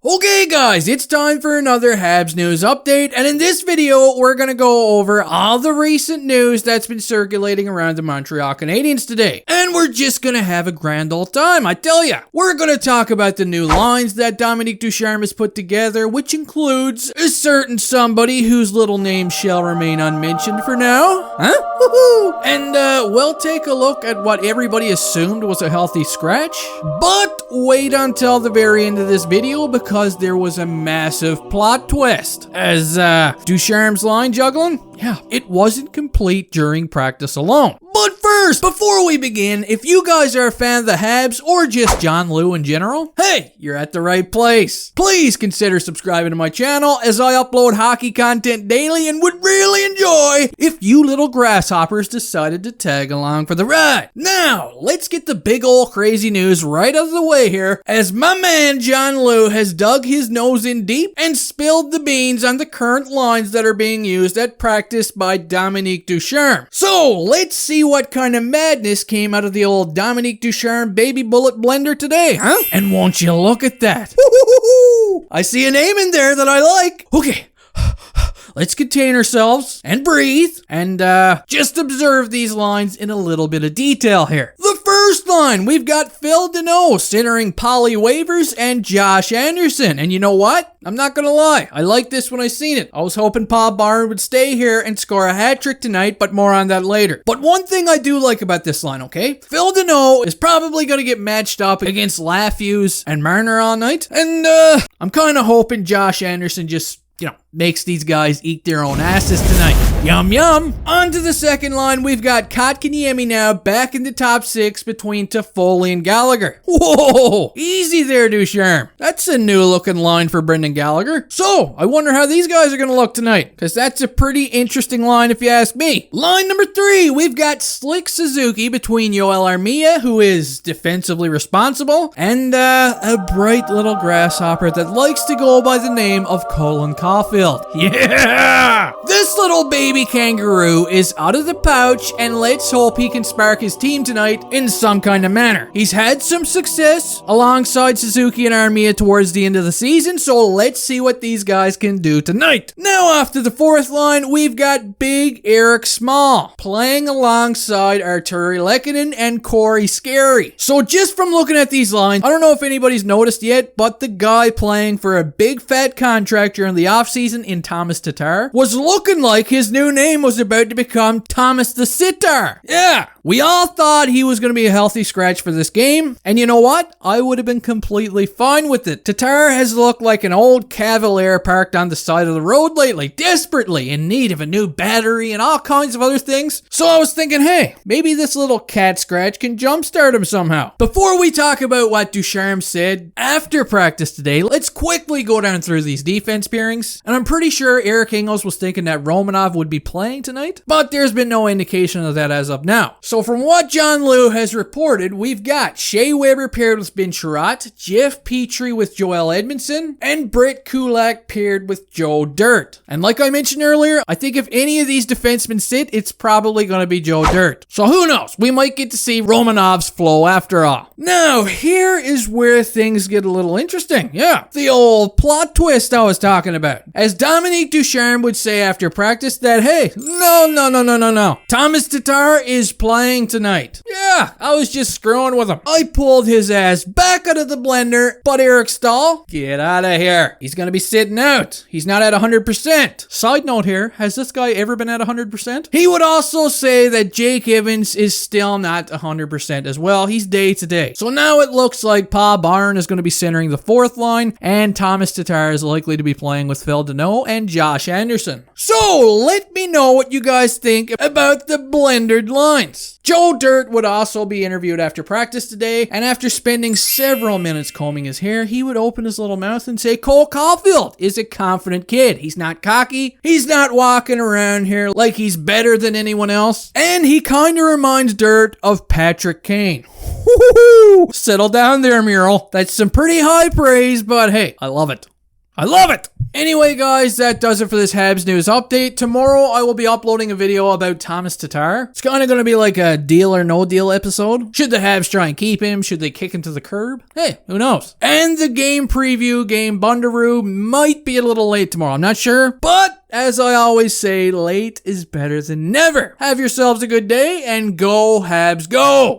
Okay guys, it's time for another Habs news update, and in this video, we're gonna go over all the recent news that's been circulating around the Montreal Canadiens today. And we're just gonna have a grand old time, I tell ya. We're gonna talk about the new lines that Dominique Ducharme has put together, which includes a certain somebody whose little name shall remain unmentioned for now. Huh? Woohoo! And we'll take a look at what everybody assumed was a healthy scratch. But wait until the very end of this video, because there was a massive plot twist. As Ducharme's line juggling, yeah, it wasn't complete during practice alone. But first, before we begin, if you guys are a fan of the Habs or just John Lu in general, hey, you're at the right place. Please consider subscribing to my channel as I upload hockey content daily and would really enjoy if you little grasshoppers decided to tag along for the ride. Now, let's get the big ol' crazy news right out of the way here, as my man John Lu has dug his nose in deep and spilled the beans on the current lines that are being used at practice by Dominique Ducharme. So, let's see what kind of madness came out of the old Dominique Ducharme baby bullet blender today, huh? And won't you look at that? I see a name in there that I like. Okay. Let's contain ourselves and breathe and just observe these lines in a little bit of detail here. The first line, we've got Phil Danault centering Polly Wavers and Josh Anderson. And you know what? I'm not gonna lie, I liked this when I seen it. I was hoping Paul Byron would stay here and score a hat trick tonight, but more on that later. But one thing I do like about this line, okay? Phil Danault is probably gonna get matched up against Lafuse and Marner all night. And I'm kind of hoping Josh Anderson just makes these guys eat their own asses tonight. Yum yum. On to the second line, we've got Kotkaniemi now back in the top six between Toffoli and Gallagher. Whoa, easy there, Ducharme. That's a new looking line for Brendan Gallagher. So, I wonder how these guys are gonna look tonight, because that's a pretty interesting line if you ask me. Line number 3, we've got Slick Suzuki between Yoel Armia, who is defensively responsible, and a bright little grasshopper that likes to go by the name of Colin Caulfield. Yeah! This little baby kangaroo is out of the pouch, and let's hope he can spark his team tonight in some kind of manner. He's had some success alongside Suzuki and Armia towards the end of the season, so let's see what these guys can do tonight. Now, after the fourth line, we've got Big Eric Small playing alongside Arturi Lehkonen and Corey Scary. So just from looking at these lines, I don't know if anybody's noticed yet, but the guy playing for a big fat contract during the offseason in Thomas Tatar was looking like his new name was about to become Thomas the Sitar. Yeah, we all thought he was going to be a healthy scratch for this game, and you know what? I would have been completely fine with it. Tatar has looked like an old Cavalier parked on the side of the road lately, desperately in need of a new battery and all kinds of other things. So I was thinking, hey, maybe this little cat scratch can jumpstart him somehow. Before we talk about what Ducharme said after practice today, let's quickly go down through these defense pairings. And I'm pretty sure Eric Engels was thinking that Romanov would be playing tonight, but there's been no indication of that as of now. So from what John Lu has reported, we've got Shea Weber paired with Ben Chiarot, Jeff Petrie with Joel Edmondson, and Brett Kulak paired with Joe Dirt. And like I mentioned earlier, I think if any of these defensemen sit, it's probably going to be Joe Dirt. So who knows? We might get to see Romanov's flow after all. Now, here is where things get a little interesting. Yeah, the old plot twist I was talking about. As Dominique Ducharme would say after practice that, hey, no. Thomas Tatar is playing tonight. Yeah, I was just screwing with him. I pulled his ass back out of the blender, but Eric Stahl, get out of here. He's going to be sitting out. He's not at 100%. Side note here, has this guy ever been at 100%? He would also say that Jake Evans is still not 100% as well. He's day to day. So now it looks like Paul Byron is going to be centering the fourth line, and Thomas Tatar is likely to be playing with Phil Danault and Josh Anderson. So let me know what you guys think about the blendered lines. Joe Dirt would also be interviewed after practice today, and after spending several minutes combing his hair, he would open his little mouth and say Cole Caulfield is a confident kid. He's not cocky. He's not walking around here like he's better than anyone else. And he kind of reminds Dirt of Patrick Kane. Woo-hoo-hoo. Settle down there, Mural. That's some pretty high praise, but hey, I love it. I love it! Anyway, guys, that does it for this Habs news update. Tomorrow, I will be uploading a video about Thomas Tatar. It's kind of going to be like a deal or no deal episode. Should the Habs try and keep him? Should they kick him to the curb? Hey, who knows? And the game preview, game Bundaroo, might be a little late tomorrow. I'm not sure, but as I always say, late is better than never. Have yourselves a good day, and go Habs go!